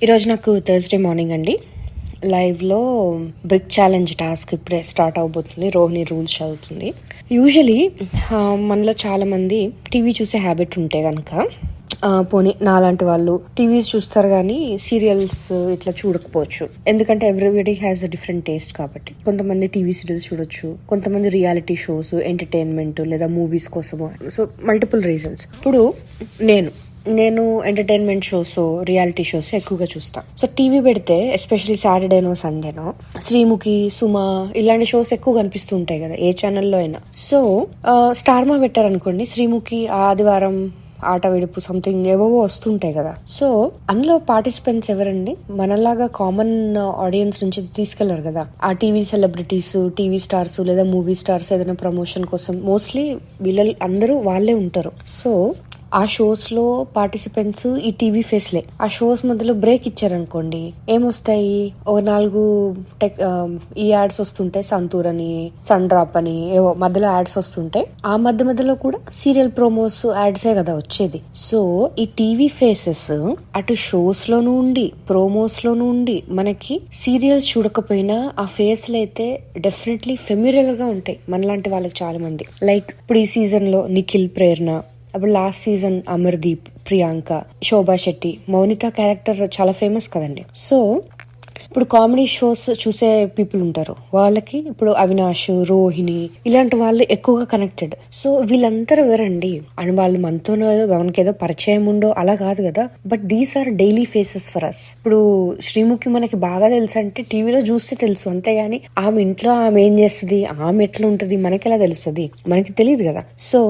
ఈరోజు నాకు Thursday morning అండి. లైవ్లో బ్రిక్ ఛాలెంజ్ టాస్క్ ఇప్పుడే స్టార్ట్ అవబోతుంది. రోహిణి రూల్స్ చదువుతుంది. యూజువలీ మనలో చాలా మంది టీవీ చూసే హ్యాబిట్ ఉంటే కనుక పోనీ నాలాంటి వాళ్ళు టీవీస్ చూస్తారు కానీ సీరియల్స్ ఇట్లా చూడకపోవచ్చు. ఎందుకంటే everybody has a different taste కాబట్టి. కొంతమంది టీవీ సీరియల్స్ చూడొచ్చు, కొంతమంది రియాలిటీ షోస్, ఎంటర్టైన్మెంట్ లేదా మూవీస్ కోసము. So multiple reasons. ఇప్పుడు నేను ఎంటర్టైన్మెంట్ షోస్, రియాలిటీ షోస్ ఎక్కువగా చూస్తా. సో టీవీ పెడితే ఎస్పెషల్లీ సాటర్డేనో సండేనో శ్రీముఖి, సుమ ఇలాంటి షోస్ ఎక్కువ కనిపిస్తూ ఉంటాయి కదా ఏ ఛానల్లో అయినా. సో స్టార్ మా పెట్టారనుకోండి, శ్రీముఖి ఆదివారం ఆట విడుపు సంథింగ్ ఏవో వస్తుంటాయి కదా. సో అందులో పార్టిసిపెంట్స్ ఎవరండి? మనలాగా కామన్ ఆడియన్స్ నుంచి తీసుకెళ్లరు కదా. ఆ టీవీ సెలబ్రిటీస్, టీవీ స్టార్స్ లేదా మూవీ స్టార్స్ ఏదైనా ప్రమోషన్ కోసం మోస్ట్లీ వీళ్ళు అందరూ వాళ్ళే ఉంటారు. సో ఆ షోస్ లో పార్టిసిపెంట్స్ ఈ టీవీ ఫేస్లే. ఆ షోస్ మధ్యలో బ్రేక్ ఇచ్చారనుకోండి, ఏమొస్తాయి? ఒక 4 ఈ యాడ్స్ వస్తుంటాయి. సంతూర్ అని, సన్ డ్రాప్ అని ఏవో మధ్యలో యాడ్స్ వస్తుంటాయి. ఆ మధ్యలో కూడా సీరియల్ ప్రోమోస్, యాడ్సే కదా వచ్చేది. సో ఈ టీవీ ఫేసెస్ అటు షోస్ లోనూ ఉండి, ప్రోమోస్ లోనూ ఉండి, మనకి సీరియల్స్ చూడకపోయినా ఆ ఫేస్లు అయితే డెఫినెట్లీ ఫెమిలియర్ గా ఉంటాయి మనలాంటి వాళ్ళకి చాలా మంది. లైక్ ఇప్పుడు ఈ సీజన్ లో నిఖిల్, ప్రేరణ, అప్పుడు last season Amardeep, Priyanka, Shobha Shetty, Mounitha character చాలా ఫేమస్ కదండి. సో ఇప్పుడు కామెడీ షోస్ చూసే పీపుల్ ఉంటారు, వాళ్ళకి ఇప్పుడు అవినాష్, రోహిణి ఇలాంటి వాళ్ళు ఎక్కువగా కనెక్టెడ్. సో వీళ్ళందరూ ఎవరండి? అండ్ వాళ్ళు మనతోనో మనకేదో పరిచయం ఉండో అలా కాదు కదా. But these are daily faces for us. ఇప్పుడు శ్రీముఖి మనకి బాగా తెలుసు అంటే టీవీలో చూస్తే తెలుసు, అంతేగాని ఆమె ఇంట్లో ఆమె ఏం చేస్తుంది, ఆమె ఎట్లా ఉంటది మనకి ఎలా తెలుస్తుంది? మనకి తెలియదు కదా. సో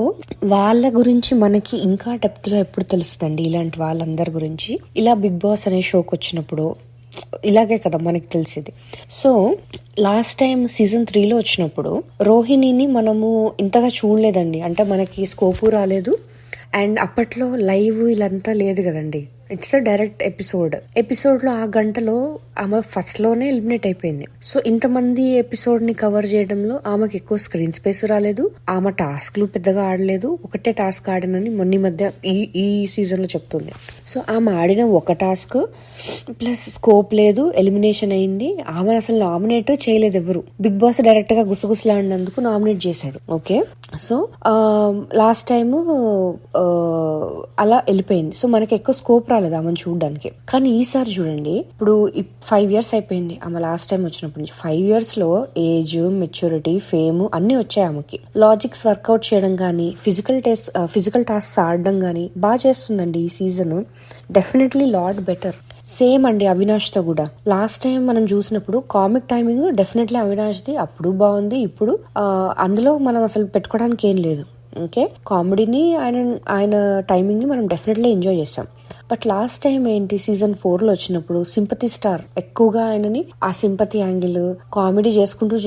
వాళ్ళ గురించి మనకి ఇంకా డెప్త్ లో ఎప్పుడు తెలుస్తుందండి, ఇలాంటి వాళ్ళందరి గురించి. ఇలా బిగ్ బాస్ అనే షోకి వచ్చినప్పుడు ఇలాగే కదా మనకి తెలిసేది. సో లాస్ట్ టైం సీజన్ 3లో వచ్చినప్పుడు రోహిణిని మనము ఇంతగా చూడలేదండి. అంటే మనకి స్కోపు రాలేదు. అండ్ అప్పట్లో లైవ్ ఇలాంతా లేదు కదండి. ఇట్స్ అ డైరెక్ట్ ఎపిసోడ్ లో ఆ గంటలో ఆమె ఫస్ట్ లోనే ఎలిమినేట్ అయిపోయింది. సో ఇంతమంది ఎపిసోడ్ ని కవర్ చేయడంలో ఆమెకి ఎక్కువ స్క్రీన్ స్పేస్ రాలేదు. ఆమె టాస్క్లు పెద్దగా ఆడలేదు. ఒకటే టాస్క్ ఆడినని మొన్న మధ్య ఈ సీజన్ లో చెప్తుంది. సో ఆమె ఆడిన ఒక టాస్క్ ప్లస్ స్కోప్ లేదు, ఎలిమినేషన్ అయింది. ఆమె అసలు నామినేట్ చేయలేదు ఎవరు. బిగ్ బాస్ డైరెక్ట్ గా గుసగుసలాడినందుకు నామినేట్ చేశాడు. ఓకే, సో లాస్ట్ టైమ్ అలా వెళ్ళిపోయింది. సో మనకి ఎక్కువ స్కోప్ రాలేదు ఆమెను చూడడానికి. కానీ ఈసారి చూడండి, ఇప్పుడు 5 years అయిపోయింది ఆమె లాస్ట్ టైం వచ్చినప్పటి నుంచి. 5 years లో ఏజ్, మెచ్యూరిటీ, ఫేమ్ అన్ని వచ్చాయి ఆమెకి. లాజిక్స్ వర్కౌట్ చేయడం గానీ, ఫిజికల్ టాస్క్ ఆడడం గానీ బాగా చేస్తుందండి ఈ season. Definitely lot better. Same అండి అవినాష్ తో కూడా. లాస్ట్ టైం మనం చూసినప్పుడు comic timing definitely Avinash the అప్పుడు బాగుంది. ఇప్పుడు అందులో మనం అసలు పెట్టుకోవడానికి ఏం లేదు. ఓకే, కామెడీని ఆయన టైమింగ్ ని మనం డెఫినెట్లీ ఎంజాయ్ చేస్తాం. బట్ లాస్ట్ టైం ఏంటి, సీజన్ 4లో వచ్చినప్పుడు సింపతి స్టార్ ఎక్కువగా ఆయనని ఆ సింపతి యాంగిల్ కామెడీ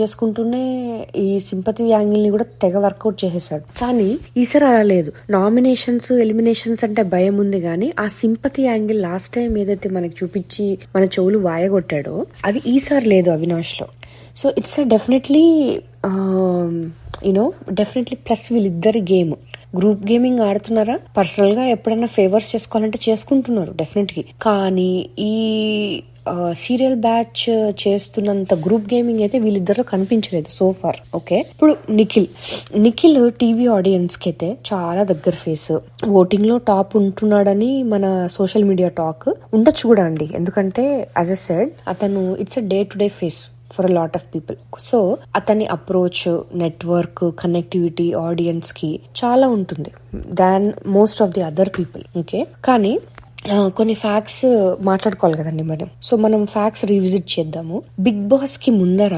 చేసుకుంటూనే ఈ సింపతి యాంగిల్ ని కూడా తెగ వర్కౌట్ చేసేసాడు. కానీ ఈసారి అలా లేదు. నామినేషన్స్, ఎలిమినేషన్స్ అంటే భయం ఉంది కానీ ఆ సింపతి యాంగిల్ లాస్ట్ టైం ఏదైతే మనకి చూపించి మన చెవులు వాయగొట్టాడో అది ఈసారి లేదు అవినాష్ లో. So it's definitely definitely plus వీళ్ళిద్దరి గేమ్. గ్రూప్ గేమింగ్ ఆడుతున్నారా? పర్సనల్ గా ఎప్పుడైనా ఫేవర్స్ చేసుకోవాలంటే చేసుకుంటున్నారు డెఫినెట్లీ. కానీ ఈ సీరియల్ బ్యాచ్ చేస్తున్నంత గ్రూప్ గేమింగ్ అయితే వీళ్ళిద్దరిలో కనిపించలేదు సో ఫార్. ఓకే, ఇప్పుడు నిఖిల్ టీవీ ఆడియన్స్ కి అయితే చాలా దగ్గర ఫేస్. ఓటింగ్ లో టాప్ ఉంటున్నాడని మన సోషల్ మీడియా టాక్ ఉండొచ్చు కూడా అండి. ఎందుకంటే యాజ్ ఎ సెడ్ అతను it's a day to day face for a lot of people. So అతని అప్రోచ్, నెట్వర్క్, కనెక్టివిటీ ఆడియన్స్ కి చాలా ఉంటుంది than most of the other people. Okay, కానీ కొన్ని ఫ్యాక్ట్స్ మాట్లాడుకోవాలి కదండి మనం. సో మనం ఫ్యాక్ట్స్ రివిజిట్ చేద్దాము. బిగ్ బాస్ కి ముందర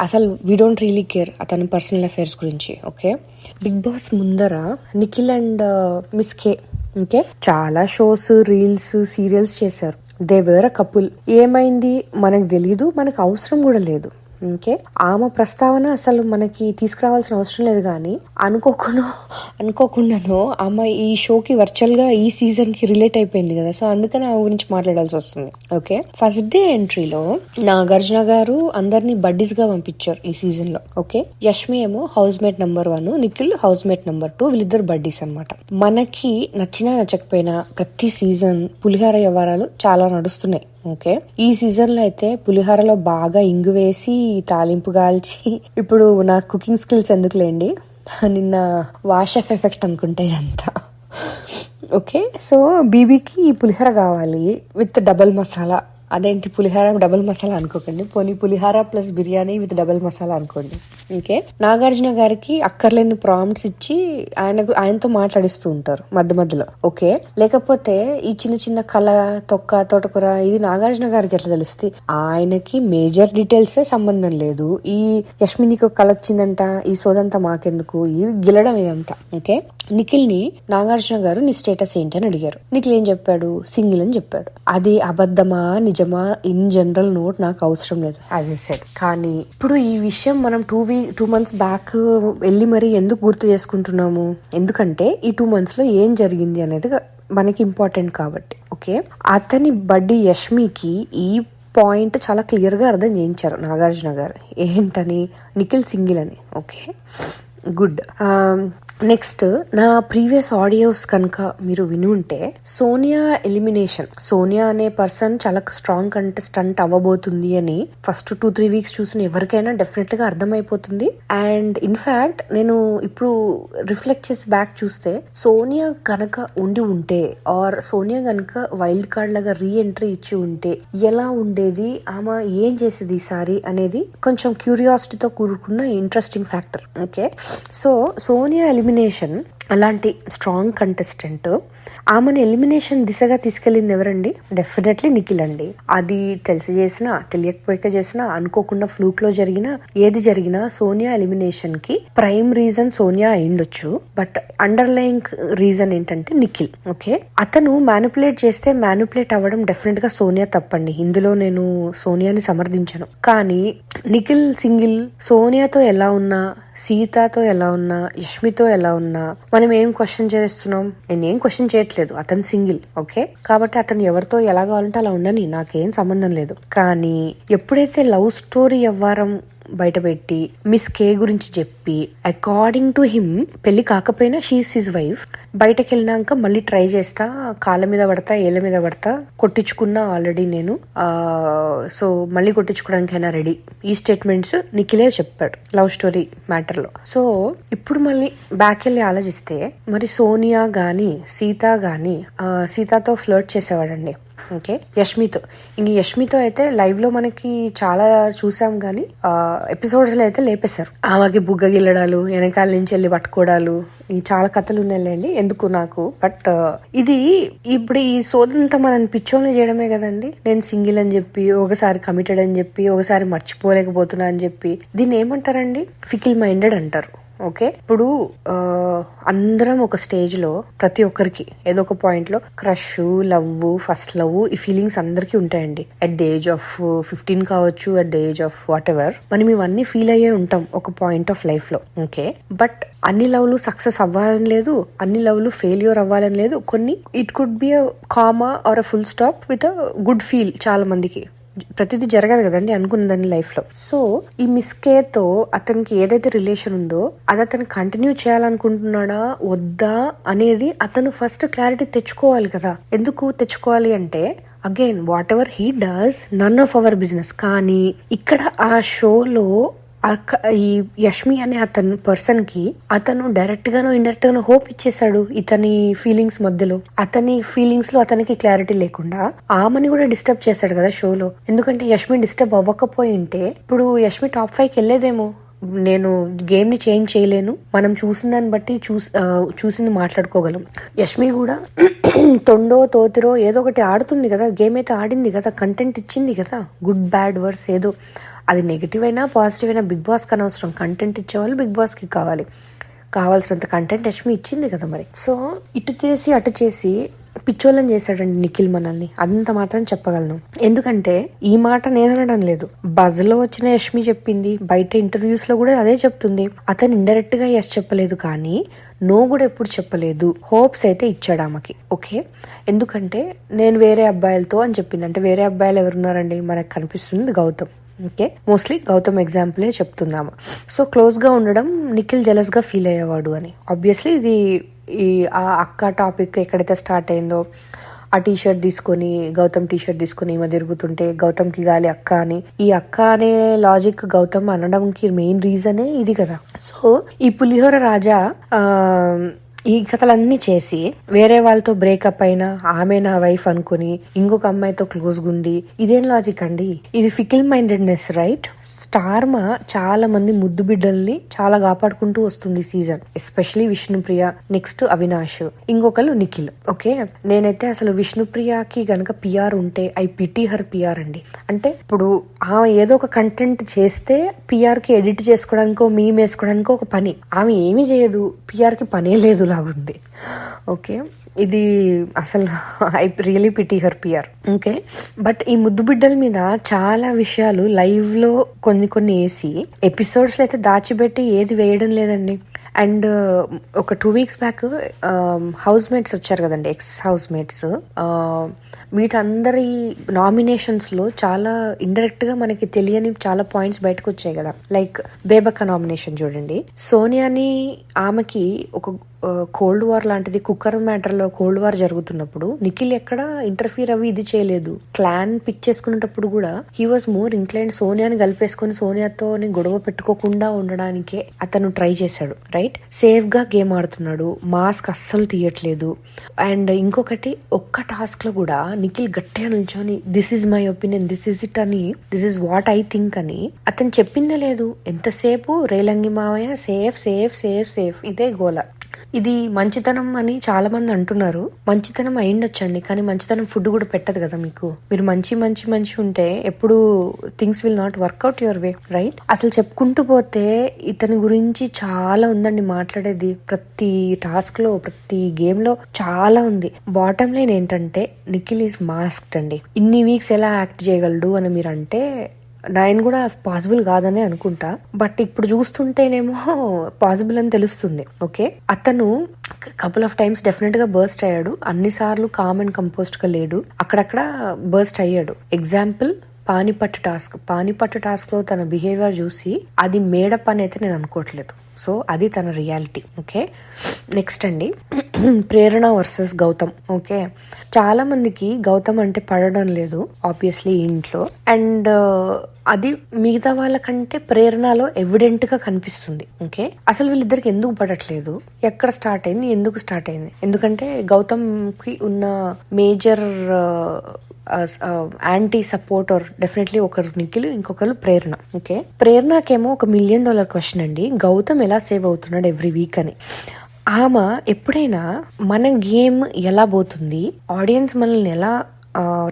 అసలు వీ డోంట్ రియలీ కేర్ అతని పర్సనల్ అఫైర్స్ గురించి. ఓకే, బిగ్ బాస్ ముందర Nikhil and miss K okay చాలా షోస్, రీల్స్, సీరియల్స్ చేశారు. They were a couple. ఏమైంది మనకు తెలీదు, మనకు అవసరం కూడా లేదు. ఓకే, ఆమె ప్రస్తావన అసలు మనకి తీసుకురావాల్సిన అవసరం లేదు, కానీ అనుకోకుండానో ఆమె ఈ షోకి వర్చువల్ గా ఈ సీజన్ కి రిలేట్ అయిపోయింది కదా, సో అందుకని ఆ గురించి మాట్లాడాల్సి వస్తుంది. ఓకే, ఫస్ట్ డే ఎంట్రీలో నాగార్జున గారు అందరినీ బడ్డీస్ గా పంపించారు ఈ సీజన్ లో. ఓకే, యష్మి ఏమో housemate number 1, Nikhil housemate number 2, వీళ్ళిద్దరు బడ్డీస్ అనమాట. మనకి నచ్చినా నచ్చకపోయినా ప్రతి సీజన్ పులిహార వ్యవహారాలు చాలా నడుస్తున్నాయి. ఓకే, ఈ సీజన్ లో అయితే పులిహోరలో బాగా ఇంగు వేసి తాలింపు గాల్చి, ఇప్పుడు నా కుకింగ్ స్కిల్స్ ఎందుకులేండి, నిన్న వాష్ ఆఫ్ ఎఫెక్ట్ అనుకుంటే ఇదంతా. ఓకే, సో బీబీకి ఈ పులిహోర కావాలి విత్ డబల్ మసాలా. అదేంటి పులిహార డబల్ మసాలా అనుకోకండి, పోనీ pulihora plus biryani with double masala అనుకోండి. ఓకే, నాగార్జున గారికి అక్కర్లేని ప్రాంప్ట్స్ ఇచ్చి ఆయనతో మాట్లాడిస్తూ ఉంటారు మధ్య మధ్యలో. ఓకే, లేకపోతే ఈ చిన్న చిన్న కళ, తొక్క, తోటకూర ఇది నాగార్జున గారికి ఎట్లా తెలుస్తుంది? ఆయనకి మేజర్ డీటెయిల్సే సంబంధం లేదు. ఈ యష్మినికి కళ వచ్చిందంట, ఈ సోదంతా మాకెందుకు, ఇది గిలడం ఇదంతా. ఓకే, నిఖిల్ ని నాగార్జున గారు నీ స్టేటస్ ఏంటి అని అడిగారు. నిఖిల్ ఏం చెప్పాడు? సింగిల్ అని చెప్పాడు. అది అబద్ధమా నిజమా ఇన్ జనరల్ నోట్ నాకు అవసరం లేదు యాజ్ ఐ సెడ్. కానీ ఇప్పుడు ఈ విషయం మనం 2 months బ్యాక్ వెళ్ళి మరి ఎందుకు గుర్తు చేసుకుంటున్నాము? ఎందుకంటే ఈ 2 months లో ఏం జరిగింది అనేది మనకి ఇంపార్టెంట్ కాబట్టి. ఓకే, అతని బడ్డీ యష్మికి ఈ పాయింట్ చాలా క్లియర్ గా అర్థం చేయించారు నాగార్జున గారు. ఏంటని? నిఖిల్ సింగిల్ అని. Okay, good. నెక్స్ట్, నా ప్రీవియస్ ఆడియోస్ కనుక మీరు విని ఉంటే, సోనియా ఎలిమినేషన్, సోనియా అనే పర్సన్ చాలా స్ట్రాంగ్ కంటెస్టెంట్ అవ్వబోతుంది అని ఫస్ట్ 2-3 weeks చూసిన ఎవరికైనా డెఫినెట్ గా అర్థమైపోతుంది. అండ్ ఇన్ఫాక్ట్ నేను ఇప్పుడు రిఫ్లెక్ట్ చేసి బ్యాక్ చూస్తే, సోనియా కనుక ఉండి ఉంటే ఆర్ సోనియా కనుక వైల్డ్ కార్డ్ లాగా రీ ఎంట్రీ ఇచ్చి ఉంటే ఎలా ఉండేది, ఆమె ఏం చేసేది ఈసారి అనేది కొంచెం క్యూరియాసిటీతో కూడుకున్న interesting factor. Okay, so Sonia elimination అలాంటి స్ట్రాంగ్ కంటెస్టెంట్, ఆమెను ఎలిమినేషన్ దిశగా తీసుకెళ్లింది ఎవరండి? డెఫినెట్లీ నిఖిల్ అండి. అది తెలిసి చేసినా తెలియకపోయాక చేసినా అనుకోకుండా ఫ్లూక్ లో జరిగినా ఏది జరిగినా సోనియా ఎలిమినేషన్ కి ప్రైమ్ రీజన్ సోనియా అయిండొచ్చు, బట్ అండర్లైయింగ్ రీజన్ ఏంటంటే నిఖిల్. ఓకే, అతను మ్యానిపులేట్ చేస్తే మ్యానిపులేట్ అవ్వడం డెఫినెట్ గా సోనియా తప్పండి, ఇందులో నేను సోనియాని సమర్థించను. కానీ నిఖిల్ సింగిల్ సోనియాతో ఎలా ఉన్నా, సీతతో ఎలా ఉన్నా, యష్మితో ఎలా ఉన్నా మనం ఏం క్వశ్చన్ చేస్తున్నాం? నేనేం క్వశ్చన్ చేయట్లేదు, అతను సింగిల్. ఓకే, కాబట్టి అతను ఎవరితో ఎలా కావాలంటే అలా ఉండని, నాకేం సంబంధం లేదు. కానీ ఎప్పుడైతే లవ్ స్టోరీ వ్యవహారం బయటపెట్టి మిస్ కే గురించి చెప్పి, అకార్డింగ్ టు హిమ్ పెళ్లి కాకపోయినా షీఈస్ హిజ్ వైఫ్, బయటకు వెళ్ళినాక మళ్ళీ ట్రై చేస్తా, కాళ్ళ మీద పడతా, ఏళ్ళ మీద పడతా, కొట్టించుకున్నా ఆల్రెడీ నేను, సో మళ్ళీ కొట్టించుకోవడానికైనా రెడీ, ఈ స్టేట్మెంట్స్ నిఖిలే చెప్పాడు లవ్ స్టోరీ మ్యాటర్ లో. సో ఇప్పుడు మళ్ళీ బ్యాక్ వెళ్ళి ఆలోచిస్తే, మరి సోనియా గాని సీత గాని, సీతతో ఫ్లర్ట్ చేసేవాడండి. ఓకే, యష్మితో అయితే లైవ్ లో మనకి చాలా చూసాం, గానీ ఎపిసోడ్స్ లో అయితే లేపేశారు. ఆమెకి బుగ్గ గిల్లడాలు, వెనకాల నుంచి వెళ్ళి పట్టుకోవడాలు, ఈ చాలా కథలు ఉన్నాయిలేండి, ఎందుకు నాకు. బట్ ఇది ఇప్పుడు ఈ సోదంతా మనం పిచ్చోల్ని చేయడమే కదండి. నేను సింగిల్ అని చెప్పి, ఒకసారి కమిటెడ్ అని చెప్పి, ఒకసారి మర్చిపోలేకపోతున్నా అని చెప్పి, దీన్ని ఏమంటారండి? ఫికిల్ మైండెడ్ అంటారు. ఓకే, ఇప్పుడు అందరం ఒక స్టేజ్ లో ప్రతి ఒక్కరికి ఏదో ఒక పాయింట్ లో క్రష్, లవ్, ఫస్ట్ లవ్, ఈ ఫీలింగ్స్ అందరికీ ఉంటాయండి. అట్ ద ఏజ్ ఆఫ్ 15 కావచ్చు, at the age of what ever, మనం ఇవన్నీ ఫీల్ అయ్యే ఉంటాం ఒక పాయింట్ ఆఫ్ లైఫ్ లో. ఓకే, బట్ అన్ని లవ్లు సక్సెస్ అవ్వాలని లేదు, అన్ని లవ్లు ఫెయిల్యూర్ అవ్వాలని లేదు. కొన్ని it could be a comma R a full stop with a good feel. చాలా మందికి ప్రతిదీ జరగదు కదండి అనుకున్నదాన్ని లైఫ్ లో. సో ఈ మిస్కేతో అతనికి ఏదైతే రిలేషన్ ఉందో అది అతను కంటిన్యూ చేయాలనుకుంటున్నాడా వద్దా అనేది అతను ఫస్ట్ క్లారిటీ తెచ్చుకోవాలి కదా. ఎందుకు తెచ్చుకోవాలి అంటే, again whatever he does none of our business. కానీ ఇక్కడ ఆ షోలో ఈ యష్మి అనే అతను పర్సన్ కి అతను డైరెక్ట్ గానో ఇండైరెక్ట్ గానో హోప్ ఇచ్చేసాడు ఇతని ఫీలింగ్స్ మధ్యలో. అతని ఫీలింగ్స్ లో అతనికి క్లారిటీ లేకుండా ఆమెని కూడా డిస్టర్బ్ చేశాడు కదా షోలో. ఎందుకంటే యష్మి డిస్టర్బ్ అవ్వకపోయి ఉంటే ఇప్పుడు యష్మి టాప్ 5కి వెళ్ళేదేమో. నేను గేమ్ ని చేంజ్ చేయలేను, మనం చూసిన దాన్ని బట్టి చూసింది మాట్లాడుకోగలం. యష్మి కూడా తొండో తోతిరో ఏదో ఒకటి ఆడుతుంది కదా, గేమ్ అయితే ఆడింది కదా, కంటెంట్ ఇచ్చింది కదా, గుడ్ బ్యాడ్ వర్స్ ఏదో, అది నెగిటివ్ అయినా పాజిటివ్ అయినా బిగ్ బాస్ కి అనవసరం. కంటెంట్ ఇచ్చేవాళ్ళు బిగ్ బాస్ కి కావాల్సినంత కంటెంట్ యష్మి ఇచ్చింది కదా మరి. సో ఇటు చేసి అటు చేసి పిచ్చోళ్ళని చేశాడండి నిఖిల్ మనల్ని, అంత మాత్రం చెప్పగలను. ఎందుకంటే ఈ మాట నేను అనడం లేదు, బజ్ లో వచ్చిన యష్మి చెప్పింది, బయట ఇంటర్వ్యూస్ లో కూడా అదే చెప్తుంది. అతను ఇండైరెక్ట్ గా ఎస్ చెప్పలేదు కానీ నో కూడా ఎప్పుడు చెప్పలేదు. హోప్స్ అయితే ఇచ్చాడు ఆమెకి. ఓకే, ఎందుకంటే నేను వేరే అబ్బాయిలతో అని చెప్పింది. అంటే వేరే అబ్బాయిలు ఎవరున్నారండి, మనకు కనిపిస్తుంది గౌతమ్. ఓకే, మోస్ట్లీ గౌతమ్ ఎగ్జాంపులే చెప్తున్నాము. సో క్లోజ్ గా ఉండడం నిఖిల్ జెలస్ గా ఫీల్ అయ్యేవాడు అని. ఆబ్వియస్లీ ఇది ఆ అక్క టాపిక్ ఎక్కడైతే స్టార్ట్ అయిందో, ఆ టీషర్ట్ తీసుకొని గౌతమ్ టీషర్ట్ తీసుకొని ఈమె తిరుగుతుంటే గౌతమ్ కి గాలి అక్క అని, ఈ అక్క అనే లాజిక్ గౌతమ్ అనడానికి మెయిన్ రీజనే ఇది కదా. సో ఈ పులిహోర రాజా ఈ కథలన్నీ చేసి వేరే వాళ్ళతో బ్రేకప్ అయినా ఆమె నా వైఫ్ అనుకుని ఇంకొక అమ్మాయితో క్లోజ్ గుండి, ఇదేం లాజిక్ అండి? ఇది ఫికిల్ మైండెడ్నెస్, రైట్? స్టార్మా చాలా మంది ముద్దు బిడ్డల్ని చాలా కాపాడుకుంటూ వస్తుంది season, especially Vishnupriya, next Avinash, ఇంకొకరు నిఖిల్. ఓకే, నేనైతే అసలు విష్ణుప్రియకి గనక పిఆర్ ఉంటే ఐ పిటి హర్ పిఆర్ అండి. అంటే ఇప్పుడు ఆమె ఏదో ఒక కంటెంట్ చేస్తే పిఆర్ కి ఎడిట్ చేసుకోవడానికో మీమ్ వేసుకోవడానికో ఒక పని, ఆమె ఏమీ చేయదు, పిఆర్ కి పనే లేదు లాగుంది. ఓకే, ఇది అసలు I really pity her PR. Okay, but ఈ ముద్దు బిడ్డల మీద చాలా విషయాలు లైవ్ లో కొన్ని వేసి ఎపిసోడ్స్ లో అయితే దాచిపెట్టి ఏది వేయడం లేదండి. అండ్ ఒక 2 weeks బ్యాక్ హౌస్ మేట్స్ వచ్చారు కదండి, ఎక్స్ హౌస్ మేట్స్, వీటందరి నామినేషన్స్ లో చాలా ఇండైరెక్ట్ గా మనకి తెలియని చాలా పాయింట్స్ బయటకు వచ్చాయి కదా. లైక్ బేబక్క నామినేషన్ చూడండి, సోనియాని ఆమెకి ఒక కోల్డ్ వార్ లాంటిది, కుక్కర్ మ్యాటర్ లో కోల్డ్ వార్ జరుగుతున్నప్పుడు నిఖిల్ ఎక్కడ ఇంటర్ఫీర్ అవి ఇది చేయలేదు. క్లాన్ పిక్ చేసుకునేటప్పుడు కూడా హీ వాజ్ మోర్ ఇంక్లైన్ సోనియాని కలిపేసుకుని సోనియాతో గొడవ పెట్టుకోకుండా ఉండడానికే అతను ట్రై చేశాడు, రైట్? సేఫ్ గా గేమ్ ఆడుతున్నాడు, మాస్క్ అస్సలు తీయట్లేదు. అండ్ ఇంకొకటి, ఒక్క టాస్క్ లో కూడా నిఖిల్ గట్టిగా నిల్చొని this is my opinion, this is it అని, this is what I think అని అతను చెప్పిందే లేదు. ఎంతసేపు రేలంగి మావయ్య సేఫ్ సేఫ్ సేఫ్ సేఫ్, ఇదే గోల. ఇది మంచితనం అని చాలా మంది అంటున్నారు. మంచితనం అయ్యిండొచ్చండి, కానీ మంచితనం ఫుడ్ కూడా పెట్టదు కదా మీకు. మీరు మంచి మంచి మంచి ఉంటే ఎప్పుడు things will not work out your way, right? అసలు చెప్పుకుంటూ పోతే ఇతని గురించి చాలా ఉందండి మాట్లాడేది. ప్రతి టాస్క్ లో, ప్రతి గేమ్ లో చాలా ఉంది. బాటమ్ లైన్ ఏంటంటే నిఖిల్ ఈజ్ మాస్క్డ్ అండి. ఇన్ని వీక్స్ ఎలా యాక్ట్ చేయగలడు అని మీరు అంటే నేను కూడా పాసిబుల్ కాదనే అనుకుంటా. బట్ ఇప్పుడు చూస్తుంటేనేమో పాసిబుల్ అని తెలుస్తుంది. ఓకే, అతను కపుల్ ఆఫ్ టైమ్స్ డెఫినెట్ గా బర్స్ట్ అయ్యాడు. అన్నిసార్లు కామ్ అండ్ కంపోజ్డ్ గా లేడు, అక్కడక్కడ బర్స్ట్ అయ్యాడు. ఎగ్జాంపుల్ పానిపట్టు టాస్క్ లో తన బిహేవియర్ చూసి అది మేడప్ అని అయితే నేను అనుకోవట్లేదు. సో అది తన రియాలిటీ. ఓకే, నెక్స్ట్ అండి, ప్రేరణ వర్సెస్ గౌతమ్. ఓకే, చాలా మందికి గౌతమ్ అంటే పడడం లేదు ఆబ్వియస్లీ ఇంట్లో. అండ్ అది మిగతా వాళ్ళకంటే ప్రేరణలో ఎవిడెంట్ గా కనిపిస్తుంది. ఓకే, అసలు వీళ్ళిద్దరికి ఎందుకు పడట్లేదు, ఎక్కడ స్టార్ట్ అయింది, ఎందుకు స్టార్ట్ అయింది? ఎందుకంటే గౌతమ్ కి ఉన్న మేజర్ యాంటీ సపోర్టర్ డెఫినెట్లీ ఒకరు నిఖిల్, ఇంకొకరు ప్రేరణ. ఓకే, ప్రేరణకేమో $1 million క్వశ్చన్ అండి, గౌతమ్ ఎలా సేవ్ అవుతున్నాడు ఎవ్రీ వీక్ అని. ఆమె ఎప్పుడైనా మన గేమ్ ఎలా పోతుంది, ఆడియన్స్ మనల్ని ఎలా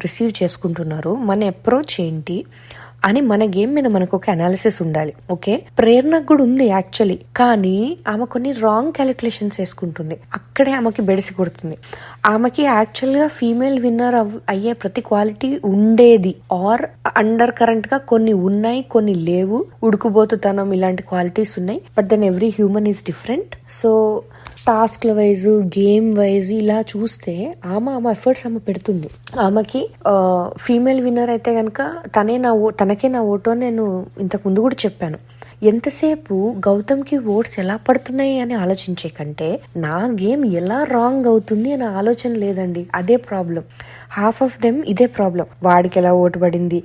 రిసీవ్ చేసుకుంటున్నారు, మన అప్రోచ్ ఏంటి అని మన గేమ్ మీద మనకు ఒక అనాలిసిస్ ఉండాలి. ఓకే, ప్రేరణకు కూడా ఉంది యాక్చువల్లీ, కానీ ఆమె కొన్ని రాంగ్ క్యాలిక్యులేషన్స్ వేసుకుంటుంది. అక్కడే ఆమెకి బెడిసి కొడుతుంది. ఆమెకి యాక్చువల్ గా ఫీమేల్ విన్నర్ అయ్యే ప్రతి క్వాలిటీ ఉండేది, ఆర్ అండర్ కరెంట్ గా కొన్ని ఉన్నాయి, కొన్ని లేవు. ఉడుకుబోతుతనం ఇలాంటి క్వాలిటీస్ ఉన్నాయి. But then every human is different. So టాస్క్ల వైజ్, గేమ్ వైజ్ ఇలా చూస్తే ఆమె ఎఫర్ట్స్ ఆమె పెడుతుంది. ఆమెకి ఫీమేల్ విన్నర్ అయితే కనుక తనకే నా ఓటు అని నేను ఇంతకు ముందు కూడా చెప్పాను. ఎంతసేపు గౌతమ్కి ఓట్స్ ఎలా పడుతున్నాయి అని ఆలోచించే కంటే నా గేమ్ ఎలా రాంగ్ అవుతుంది అనే ఆలోచన లేదండి. అదే ప్రాబ్లం. హాఫ్ ఆఫ్ దెమ్ ఇదే ప్రాబ్లం. వాడికి ఎలా ఓటు పడింది,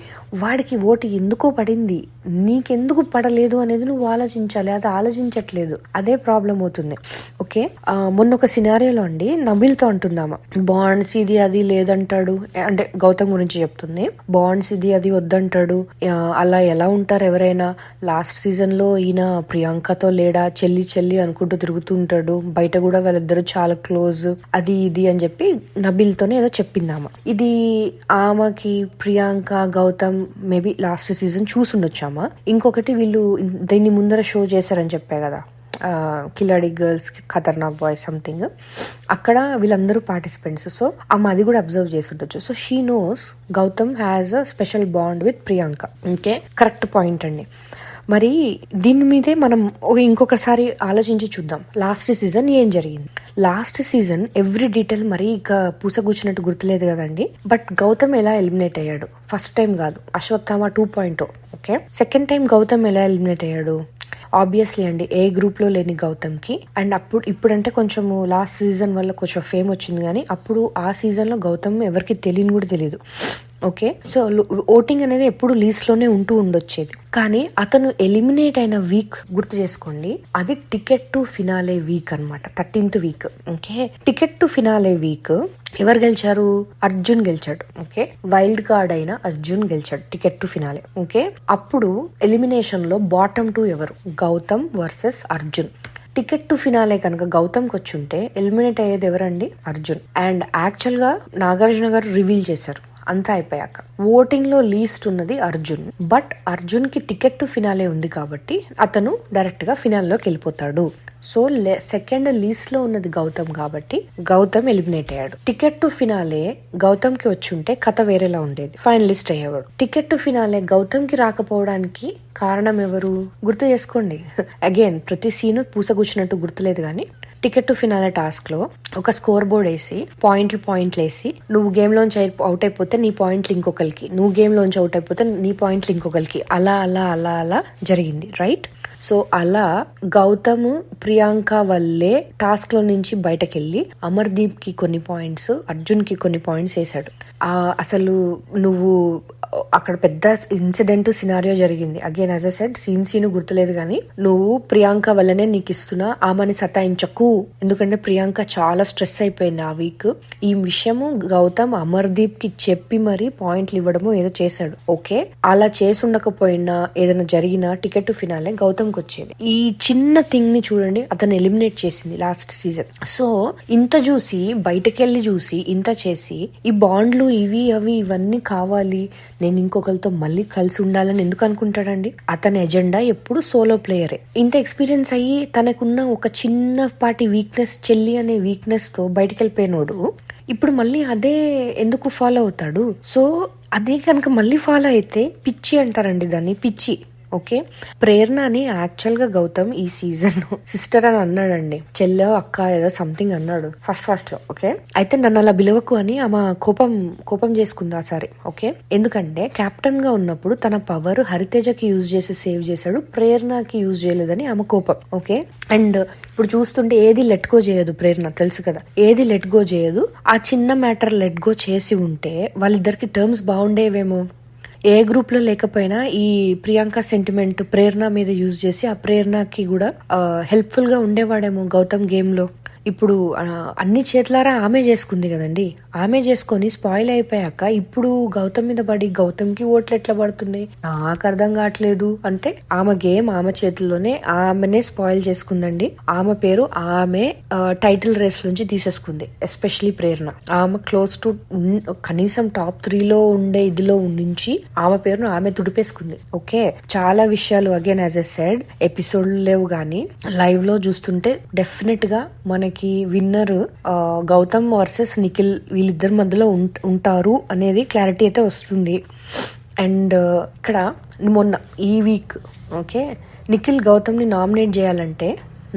వాడికి ఓటు ఎందుకో పడింది, నీకెందుకు పడలేదు అనేది నువ్వు ఆలోచించాలి. అది ఆలోచించట్లేదు, అదే ప్రాబ్లం అవుతుంది. ఓకే, మొన్న ఒక సినారియోలో అండి నబిల్తో అంటుందామా, బాండ్స్ ఇది అది లేదంటాడు, అంటే గౌతమ్ గురించి చెప్తుంది. బాండ్స్ ఇది అది వద్దంటాడు, అలా ఎలా ఉంటారు ఎవరైనా, లాస్ట్ సీజన్ లో ఈయన ప్రియాంకతో లేడా, చెల్లి చెల్లి అనుకుంటూ తిరుగుతూ ఉంటాడు, బయట కూడా వాళ్ళిద్దరు చాలా క్లోజ్, అది ఇది అని చెప్పి నబిల్తోనే ఏదో చెప్పిందామా. ఇది ఆమెకి Priyanka, Gautham maybe last season చూసుండొచ్చామా. ఇంకొకటి వీళ్ళు దీన్ని ముందర షో చేశారని చెప్పా కదా, Kiladi girls Khatarnak boys something. అక్కడ వీళ్ళందరూ పార్టిసిపెంట్స్. సో ఆమె అది కూడా అబ్జర్వ్ చేసి ఉండొచ్చు. So she knows Gautham has a special bond with Priyanka. Okay, correct point అండి. మరి దీని మీదే మనం ఇంకొకసారి ఆలోచించి చూద్దాం. లాస్ట్ సీజన్ ఏం జరిగింది? లాస్ట్ సీజన్ ఎవ్రీ డీటెయిల్ మరీ ఇక పూసగూచ్చినట్టు గుర్తులేదు కదండి. బట్ గౌతమ్ ఎలా ఎలిమినేట్ అయ్యాడు? ఫస్ట్ టైం కాదు, Ashwatthama 2.0. Okay, second time Gautham ఎలా ఎలిమినేట్ అయ్యాడు? ఆబ్వియస్లీ అండి, ఏ గ్రూప్ లో లేని గౌతమ్ కి. అండ్ ఇప్పుడంటే కొంచెం లాస్ట్ సీజన్ వల్ల కొంచెం ఫేమ్ వచ్చింది, కానీ అప్పుడు ఆ సీజన్ లో గౌతమ్ ఎవరికి తెలియని కూడా తెలియదు. ఓకే, సో ఓటింగ్ అనేది ఎప్పుడు లీస్ట్ లోనే ఉంటూ ఉండొచ్చేది. కానీ అతను ఎలిమినేట్ అయిన వీక్ గుర్తు చేసుకోండి, అది టికెట్ టు ఫినాలే వీక్ అన్నమాట, 13th week. Okay, ticket to finale week ఎవరు గెలిచారు? అర్జున్ గెలిచాడు. ఓకే, వైల్డ్ కార్డ్ అయిన అర్జున్ గెలిచాడు టికెట్ టు ఫినాలే. ఓకే, అప్పుడు ఎలిమినేషన్ లో బాటమ్ 2 ఎవరు? Gautham versus Arjun. Ticket to finale కనుక గౌతమ్కి వచ్చి ఉంటే ఎలిమినేట్ అయ్యేది ఎవరండి? అర్జున్. అండ్ యాక్చువల్ గా నాగార్జున గారు రివీల్ చేశారు అంతా అయిపోయాక, ఓటింగ్ లో లీస్ట్ ఉన్నది అర్జున్. బట్ అర్జున్ కి టికెట్ టు ఫినాలే ఉంది కాబట్టి అతను డైరెక్ట్ గా ఫినాల్లోకి వెళ్ళిపోతాడు. సో సెకండ్ లీస్ట్ లో ఉన్నది గౌతమ్ కాబట్టి గౌతమ్ ఎలిమినేట్ అయ్యాడు. టికెట్ టు ఫినాలే గౌతమ్ కి వచ్చి ఉంటే కథ వేరేలా ఉండేది, ఫైనలిస్ట్ అయ్యేవాడు. టికెట్ టు ఫినాలే గౌతమ్ కి రాకపోవడానికి కారణం ఎవరు? గుర్తు చేసుకోండి. అగైన్ ప్రతి సీను పూసగూచ్చినట్టు గుర్తులేదు, కానీ టికెట్ టు ఫినాలే టాస్క్ లో ఒక స్కోర్ బోర్డ్ వేసి పాయింట్లు వేసి, నువ్వు గేమ్ లోంచి అవుట్ అయిపోతే నీ పాయింట్లు ఇంకొకరికి, నువ్వు గేమ్ లోంచి అవుట్ అయిపోతే నీ పాయింట్లు ఇంకొకరికి, అలా అలా అలా అలా జరిగింది. రైట్? సో అలా గౌతమ్ ప్రియాంక వల్లే టాస్క్ లో నుంచి బయటకెళ్లి అమర్దీప్ కి కొన్ని పాయింట్స్, అర్జున్ కి కొన్ని పాయింట్స్ వేసాడు. అసలు నువ్వు అక్కడ పెద్ద ఇన్సిడెంట్ సినారియో జరిగింది. Again as a said scene గుర్తులేదు, కానీ నువ్వు ప్రియాంక వల్లనే నీకు ఇస్తున్నా, ఆమెని సతాయించకు, ఎందుకంటే ప్రియాంక చాలా స్ట్రెస్ అయిపోయింది ఆ వీక్. ఈ విషయము గౌతమ్ అమర్దీప్ కి చెప్పి మరీ పాయింట్లు ఇవ్వడము ఏదో చేశాడు. ఓకే, అలా చేసి ఉండకపోయినా ఏదైనా జరిగినా టికెట్ టు ఫినాలే గౌతమ్ కి వచ్చేది. ఈ చిన్న థింగ్ ని చూడండి, అతను ఎలిమినేట్ చేసింది లాస్ట్ సీజన్. సో ఇంత చూసి బయటకెళ్ళి చూసి ఇంత చేసి ఈ బాండ్లు ఇవి అవి ఇవన్నీ కావాలి, నేను ఇంకొకరితో మళ్ళీ కలిసి ఉండాలని ఎందుకు అనుకుంటాడండి? అతని ఎజెండా ఎప్పుడు సోలో ప్లేయరే. ఇంత ఎక్స్పీరియన్స్ అయ్యి తనకున్న ఒక చిన్నపాటి వీక్నెస్, చెల్లి అనే వీక్నెస్ తో బయటకు వెళ్ళిపోయినోడు ఇప్పుడు మళ్ళీ అదే ఎందుకు ఫాలో అవుతాడు? సో అదే కనుక మళ్ళీ ఫాలో అయితే పిచ్చి అంటారండి దాన్ని, పిచ్చి. ఓకే, ప్రేరణని యాక్చువల్ గా గౌతమ్ ఈ సీజన్ సిస్టర్ అని అన్నాడండి, చెల్లె అక్క ఏదో సంథింగ్ అన్నాడు ఫస్ట్ లో. ఓకే, అయితే నన్ను అలా బిలవకు అని ఆమె కోపం చేసుకుంది ఆ సారి. ఓకే, ఎందుకంటే కెప్టెన్ గా ఉన్నప్పుడు తన పవర్ హరితేజకి యూజ్ చేసి సేవ్ చేశాడు, ప్రేరణకి యూజ్ చేయలేదని ఆమె కోపం. ఓకే, అండ్ ఇప్పుడు చూస్తుంటే ఏది లెట్ గో చేయదు ప్రేరణ, తెలుసు కదా, ఏది లెట్ గో చేయదు. ఆ చిన్న మ్యాటర్ లెట్ గో చేసి ఉంటే వాళ్ళిద్దరికి టర్మ్స్ బాగుండేవేమో. ఏ గ్రూప్ లో లేకపోయినా ఈ ప్రియాంక సెంటిమెంట్ ప్రేరణ మీద యూజ్ చేసి ఆ ప్రేరణకి కూడా హెల్ప్ఫుల్ గా ఉండేవాడేమో గౌతమ్ గేమ్ లో. ఇప్పుడు అన్ని చేతులారా ఆమె చేసుకుంది కదండి, ఆమె చేసుకొని స్పాయిల్ అయిపోయాక ఇప్పుడు గౌతమ్ మీద పడి గౌతమ్కి ఓట్లు ఎట్లా పడుతున్నాయి నాకు అర్థం కావట్లేదు. అంటే ఆమె గేమ్ ఆమె చేతుల్లోనే ఆమెనే స్పాయిల్ చేసుకుందండి. ఆమె పేరు ఆమె టైటిల్ రేస్ నుంచి తీసేసుకుంది. ఎస్పెషలీ ప్రేరణ, ఆమె క్లోజ్ టు కనీసం టాప్ 3 ఉండే ఇదిలో నుంచి ఆమె పేరును ఆమె తుడిపేసుకుంది. ఓకే, చాలా విషయాలు again as a said episode లేవు, కానీ లైవ్ లో చూస్తుంటే డెఫినెట్ గా మనకి విన్నర్ గౌతమ్ వర్సెస్ నిఖిల్ వీళ్ళిద్దరి మధ్యలో ఉంటారు అనేది క్లారిటీ అయితే వస్తుంది. అండ్ ఇక్కడ మొన్న ఈ వీక్ ఓకే నిఖిల్ గౌతమ్ ని నామినేట్ చేయాలంటే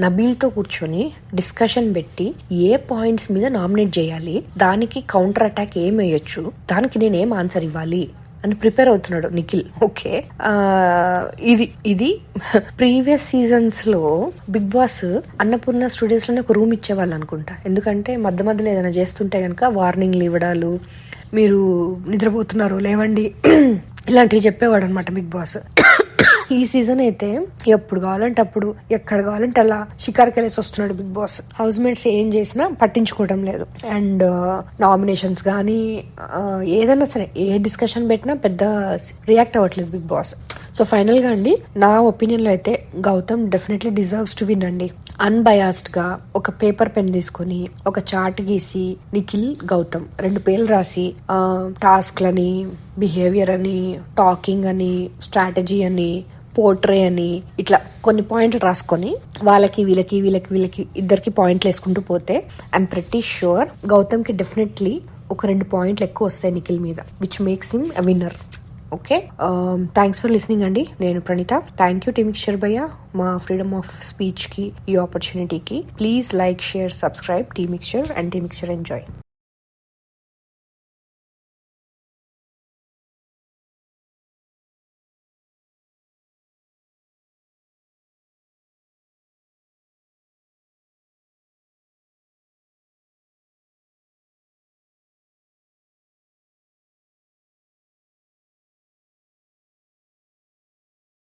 నబీల్తో కూర్చొని డిస్కషన్ పెట్టి ఏ పాయింట్స్ మీద నామినేట్ చేయాలి, దానికి కౌంటర్ అటాక్ ఏం వేయొచ్చు, దానికి నేను ఏం ఆన్సర్ ఇవ్వాలి అని ప్రిపేర్ అవుతున్నాడు నిఖిల్. ఓకే, ఇది ప్రీవియస్ సీజన్స్ లో బిగ్ బాస్ అన్నపూర్ణ స్టూడియోస్ లోనే ఒక రూమ్ ఇచ్చేవాళ్ళు అనుకుంటా. ఎందుకంటే మధ్యలో ఏదైనా చేస్తుంటే గనక వార్నింగ్లు ఇవ్వడాలు, మీరు నిద్రపోతున్నారు లేవండి ఇలాంటివి చెప్పేవాడు అనమాట బిగ్ బాస్. ఈ సీజన్ అయితే ఎప్పుడు కావాలంటే అప్పుడు, ఎక్కడ కావాలంటే అలా షికార్కి వెళ్ళేసి వస్తున్నాడు బిగ్ బాస్. హౌస్ మేట్స్ ఏం చేసినా పట్టించుకోవడం లేదు. అండ్ నామినేషన్స్ కానీ ఏదైనా సరే ఏ డిస్కషన్ పెట్టినా పెద్ద రియాక్ట్ అవ్వట్లేదు బిగ్ బాస్. సో ఫైనల్ గా అండి నా ఒపీనియన్ లో అయితే Gautham definitely deserves to win అండి. అన్బయాస్డ్ గా ఒక పేపర్ పెన్ తీసుకొని ఒక చార్ట్ గీసి నిఖిల్ గౌతమ్ 2 పేర్లు రాసి టాస్క్లని, బిహేవియర్ అని, టాకింగ్ అని, స్ట్రాటజీ అని, పోర్ట్రే అని ఇట్లా కొన్ని పాయింట్లు రాసుకొని వాళ్ళకి వీళ్ళకి వీళ్ళకి వీళ్ళకి ఇద్దరికి పాయింట్లు వేసుకుంటూ పోతే ఐఎమ్ ప్రెటీ షూర్ గౌతమ్ కి డెఫినెట్లీ ఒక 2 పాయింట్లు ఎక్కువ వస్తాయి నిఖిల్ మీద, which makes him a winner. Okay, thanks for listening అండి. నేను Praneetha. Thank you T mixture భయ్య మా ఫ్రీడమ్ ఆఫ్ స్పీచ్ కి, ఈ ఆపర్చునిటీకి. Please like, share, subscribe T mixture and T mixture enjoy.